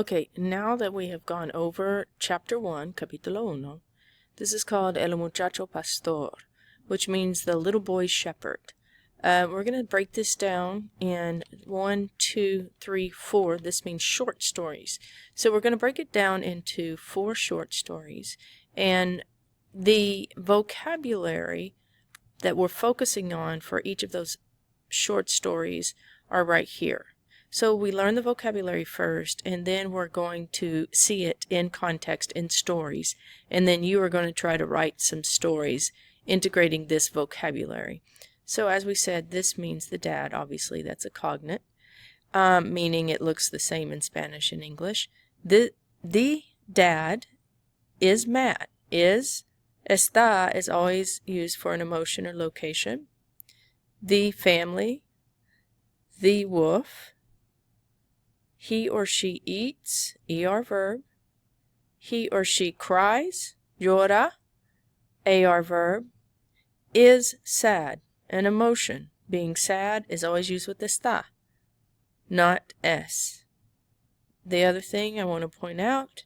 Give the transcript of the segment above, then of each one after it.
Okay, now that we have gone over Chapter 1, Capítulo 1, this is called El Muchacho Pastor, which means the little boy shepherd. We're going to break this down in 1, 2, 3, 4. This means short stories. So we're going to break it down into 4 short stories. And the vocabulary that we're focusing on for each of those short stories are right here. So we learn the vocabulary first, and then we're going to see it in context in stories. And then you are going to try to write some stories integrating this vocabulary. So as we said, this means the dad. Obviously, that's a cognate, meaning it looks the same in Spanish and English. The dad is mad. Está is always used for an emotion or location. The family, the wolf. He or she eats, ER verb. He or she cries, llora, AR verb. Is sad, an emotion. Being sad is always used with está, not es. The other thing I want to point out,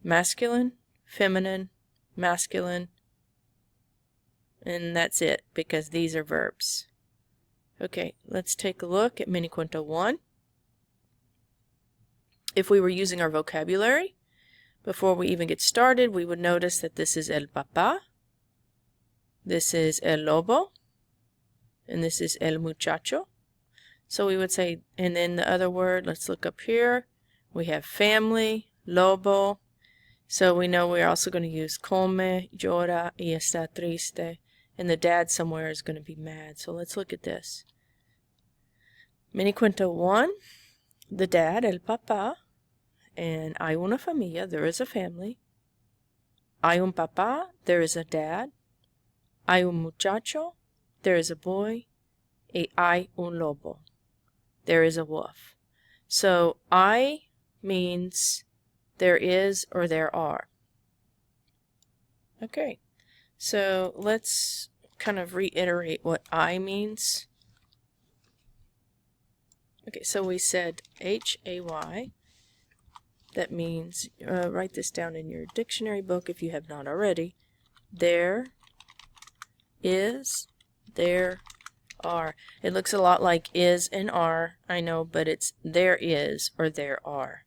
masculine, feminine, masculine, and that's it, because these are verbs. Okay, let's take a look at Mini Cuento 1. If we were using our vocabulary, before we even get started, we would notice that this is el papá, this is el lobo, and this is el muchacho. So we would say, and then the other word, let's look up here, we have family, lobo. So we know we're also going to use come, llora, y está triste, and the dad somewhere is going to be mad. So let's look at this. Mini Cuento 1, the dad, el papá, and hay una familia, there is a family. Hay un papá, there is a dad. Hay un muchacho, there is a boy. Y hay un lobo, there is a wolf. So hay means there is or there are. Okay, so let's kind of reiterate what I means. Okay, so we said H-A-Y. That means, write this down in your dictionary book if you have not already. There is, there are. It looks a lot like is and are, I know, but it's there is or there are.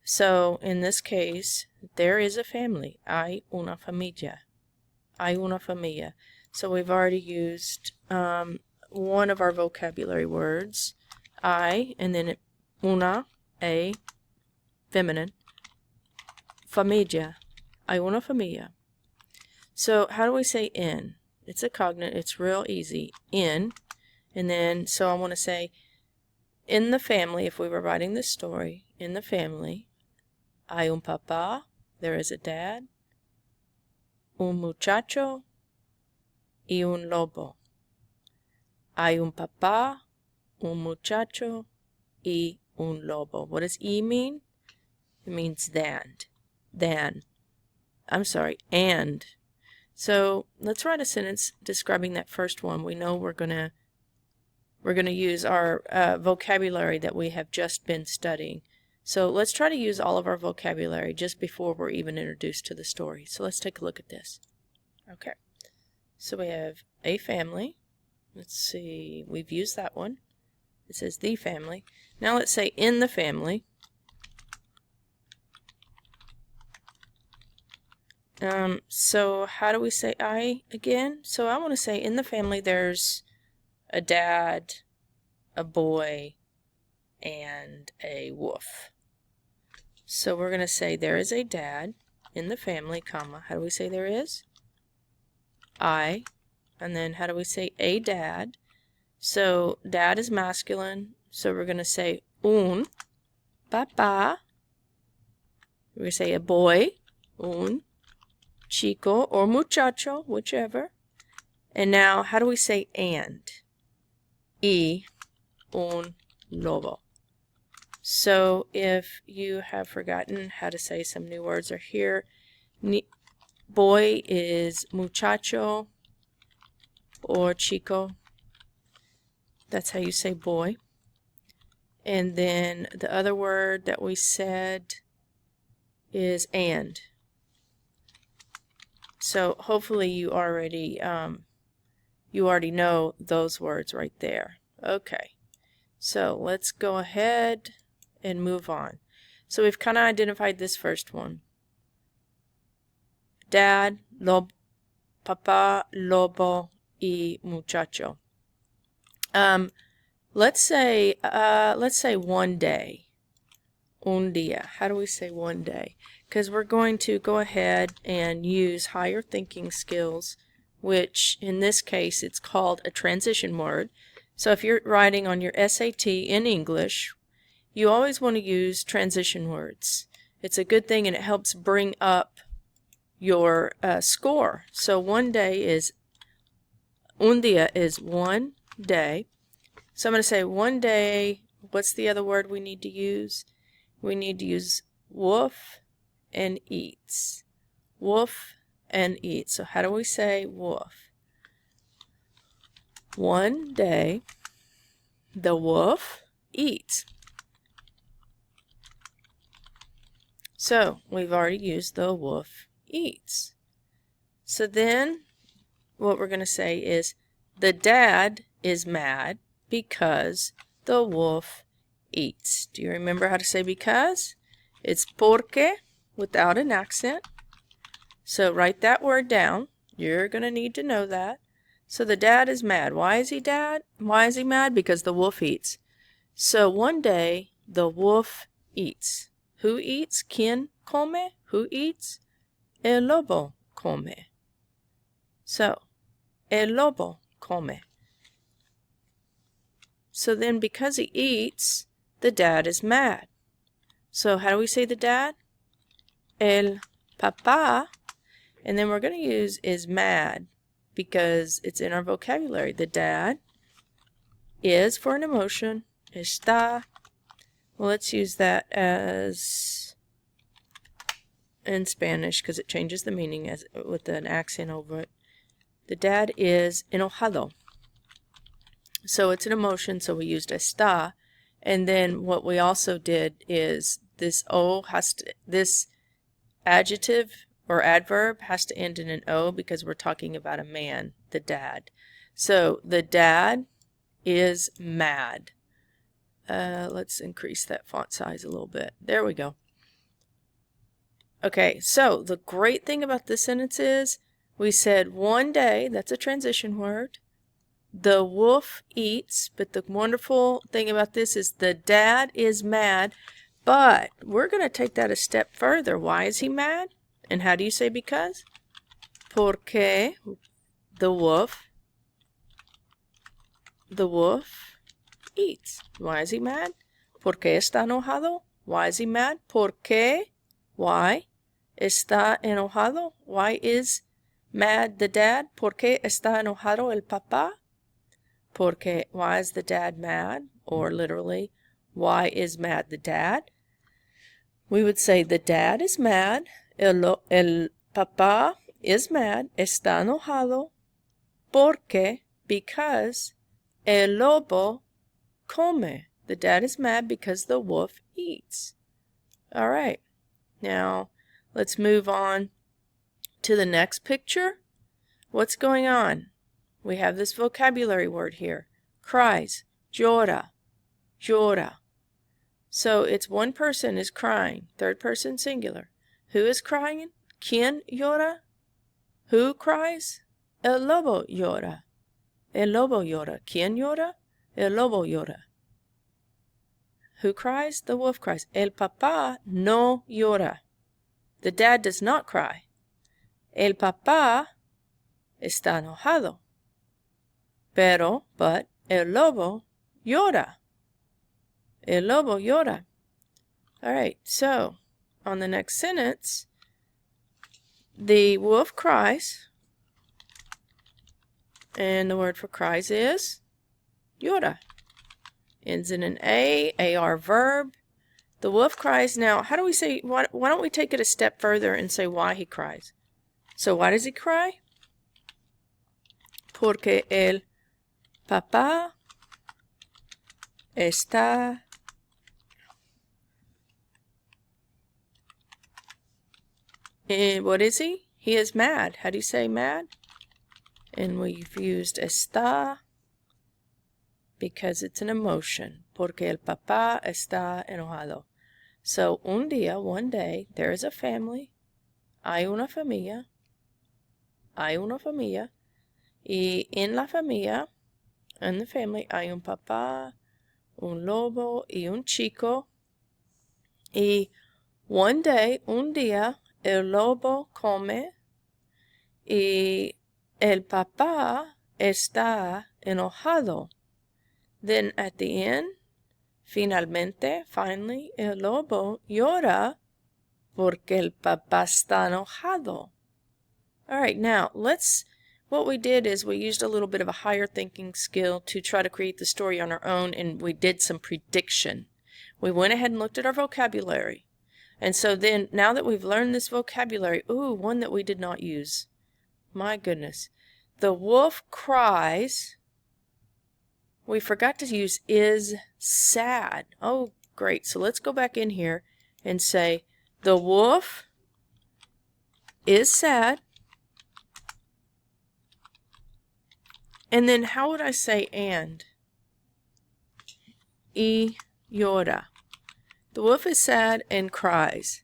So in this case, there is a family. Hay una familia. Hay una familia. So we've already used one of our vocabulary words, I, and then una, a, feminine, familia, hay una familia. So how do we say in? It's a cognate, it's real easy, in, and then, so I want to say, in the family, if we were writing this story, in the family, hay un papá, there is a dad, un muchacho, y un lobo. Hay un papá, un muchacho, y un lobo. What does y mean? It means than. I'm sorry, and. So let's write a sentence describing that first one. We know we're gonna use our vocabulary that we have just been studying. So let's try to use all of our vocabulary just before we're even introduced to the story. So let's take a look at this. Okay, so we have a family. Let's see, we've used that one. It says the family. Now let's say in the family. So how do we say I again? So I want to say in the family there's a dad, a boy, and a wolf. So we're going to say there is a dad in the family, comma. How do we say there is? I. And then how do we say a dad? So dad is masculine. So we're going to say un papá. We're going to say a boy, un chico or muchacho, whichever. And now, how do we say and? Y un lobo. So if you have forgotten how to say some new words are here. Boy is muchacho or chico. That's how you say boy. And then the other word that we said is and. So hopefully you already know those words right there. Okay, so let's go ahead and move on. So we've kind of identified this first one. Dad, lobo, papa, lobo, y muchacho. Let's say one day. Un día. How do we say one day? Because we're going to go ahead and use higher thinking skills, which in this case it's called a transition word. So if you're writing on your SAT in English, you always want to use transition words. It's a good thing and it helps bring up your score. So one day is, un día is one day. So I'm going to say one day. What's the other word we need to use? We need to use wolf and eats. Wolf and eats. So how do we say wolf? One day the wolf eats. So we've already used the wolf eats. So then what we're going to say is the dad is mad because the wolf eats. Do you remember how to say because? It's porque without an accent. So write that word down. You're going to need to know that. So the dad is mad. Why is he dad? Why is he mad? Because the wolf eats. So one day the wolf eats. Who eats? ¿Quién come? Who eats? El lobo come. So el lobo come. So then because he eats, the dad is mad. So how do we say the dad? El papá. And then we're going to use is mad because it's in our vocabulary. The dad is for an emotion. Está. Well, let's use that as in Spanish because it changes the meaning as with an accent over it. The dad is enojado. So it's an emotion, so we used está. And then what we also did is this O has to, this adjective or adverb has to end in an O because we're talking about a man, the dad. So the dad is mad. Let's increase that font size a little bit. There we go. Okay, so the great thing about this sentence is we said one day, that's a transition word. The wolf eats, but the wonderful thing about this is the dad is mad, but we're going to take that a step further. Why is he mad? And how do you say because? Porque the wolf eats. Why is he mad? Porque está enojado. Why is he mad? Porque. Why? Está enojado. Why is mad the dad? Porque está enojado el papá. Porque, why is the dad mad? Or literally, why is mad the dad? We would say the dad is mad, el papá is mad, está enojado, porque, because, el lobo come. The dad is mad because the wolf eats. All right, now let's move on to the next picture. What's going on? We have this vocabulary word here. Cries. Llora. Llora. So it's one person is crying. Third person singular. Who is crying? ¿Quién llora? Who cries? El lobo llora. El lobo llora. ¿Quién llora? El lobo llora. Who cries? The wolf cries. El papá no llora. The dad does not cry. El papá está enojado. But el lobo llora. El lobo llora. All right, so on the next sentence, the wolf cries, and the word for cries is llora. Ends in an A, AR verb. The wolf cries. Now, how do we say, why don't we take it a step further and say why he cries? So why does he cry? Porque el papá está what is he? He is mad. How do you say mad? And we've used está because it's an emotion. Porque el papá está enojado. So, un día, one day, there is a family. Hay una familia. Hay una familia. Y en la familia, in the family, hay un papá, un lobo y un chico. Y one day, un día, el lobo come y el papá está enojado. Then at the end, finalmente, finally, el lobo llora porque el papá está enojado. All right, now what we did is we used a little bit of a higher thinking skill to try to create the story on our own, and we did some prediction. We went ahead and looked at our vocabulary. And so then, now that we've learned this vocabulary, one that we did not use. My goodness. The wolf cries. We forgot to use is sad. Oh, great. So let's go back in here and say, the wolf is sad. And then how would I say and? Y llora. The wolf is sad and cries.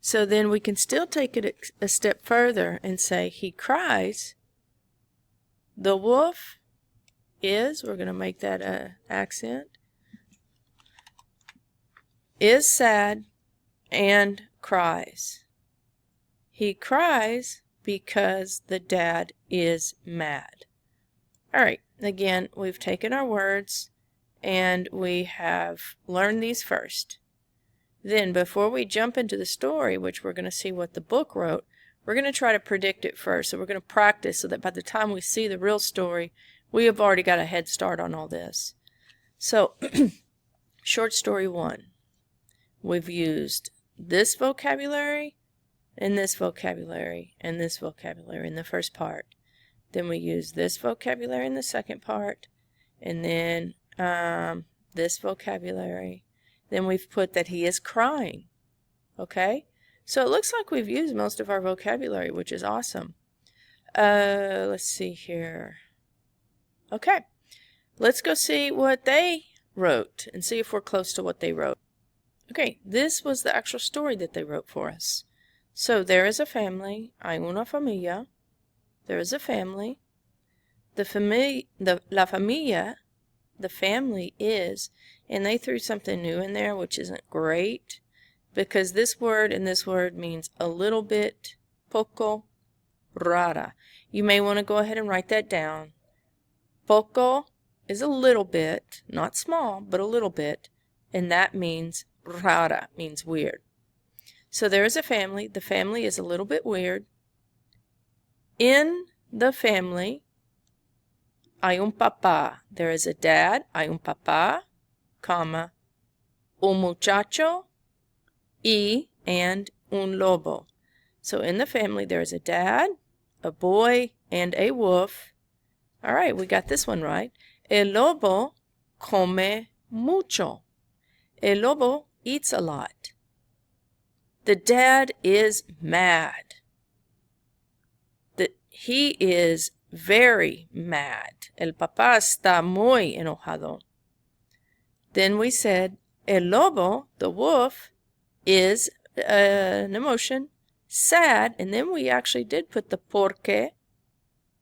So then we can still take it a step further and say he cries. The wolf is, we're going to make that an accent, is sad and cries. He cries because the dad is mad. All right, again, we've taken our words and we have learned these first. Then, before we jump into the story, which we're going to see what the book wrote, we're going to try to predict it first. So we're going to practice so that by the time we see the real story, we have already got a head start on all this. So, short story 1. We've used this vocabulary, and this vocabulary, and this vocabulary in the first part. Then we use this vocabulary in the second part, and then this vocabulary. Then we've put that he is crying. Okay? So it looks like we've used most of our vocabulary, which is awesome. Let's see here. Okay. Let's go see what they wrote and see if we're close to what they wrote. Okay, this was the actual story that they wrote for us. So there is a family. Hay una familia. There is a family. La familia, the family is, and they threw something new in there, which isn't great, because this word and this word means a little bit, poco, rara. You may want to go ahead and write that down. Poco is a little bit, not small, but a little bit, and that means rara, means weird. So there is a family. The family is a little bit weird. In the family, hay un papá. There is a dad. Hay un papá, comma, un muchacho, and un lobo. So in the family, there is a dad, a boy, and a wolf. All right, we got this one right. El lobo come mucho. El lobo eats a lot. The dad is mad. He is very mad. El papá está muy enojado. Then we said, el lobo, the wolf, is an emotion, sad, and then we actually did put the porque.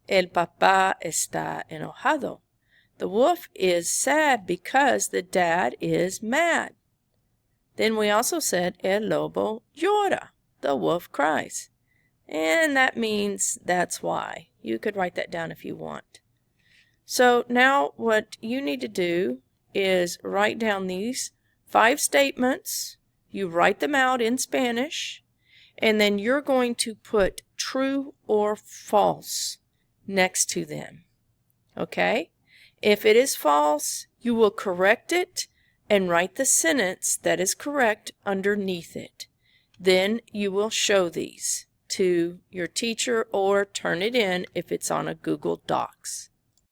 El papá está enojado. The wolf is sad because the dad is mad. Then we also said, el lobo llora. The wolf cries. And that means that's why. You could write that down if you want. So now what you need to do is write down these 5 statements. You write them out in Spanish, and then you're going to put true or false next to them. Okay? If it is false, you will correct it and write the sentence that is correct underneath it. Then you will show these to your teacher or turn it in if it's on a Google Docs.